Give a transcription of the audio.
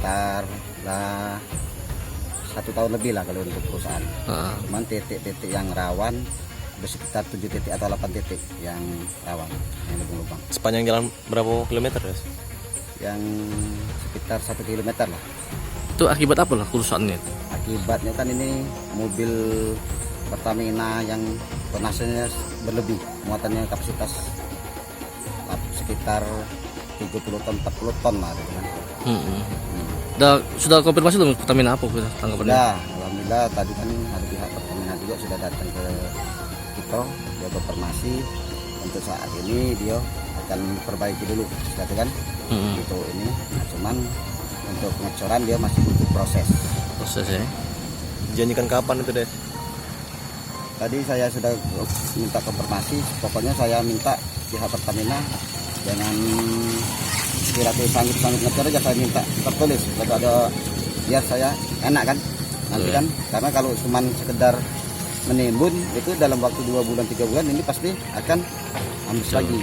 sekitar lah 1 tahun lebih lah kalau untuk perusahaan. Cuman titik-titik yang rawan bersekitar 7 titik atau 8 titik yang rawan, yang lubang-lubang. Sepanjang jalan berapa kilometer ya? Yang sekitar 1 kilometer lah. Itu akibat apa lah kerusakannya? Akibatnya kan ini mobil Pertamina yang tonasenya berlebih, muatannya kapasitas sekitar 30 ton 40 ton lah gitu kan. Hmm. Sudah konfirmasi belum Pertamina apa tanggapannya? Ya, alhamdulillah tadi kan ada pihak Pertamina juga sudah datang ke kita, dia konfirmasi untuk saat ini dia akan perbaiki dulu, gitu kan? Untuk ini, nah, cuman untuk pengecoran dia masih butuh proses ya. Dijanjikan kapan itu deh? Tadi saya sudah minta konfirmasi, pokoknya saya minta pihak Pertamina jangan kira-kira sanggup ngecor aja, saya minta tertulis kalau ada, biar saya enak kan nanti kan, karena kalau cuma sekedar menimbun itu dalam waktu 2 bulan 3 bulan ini pasti akan ambis lagi.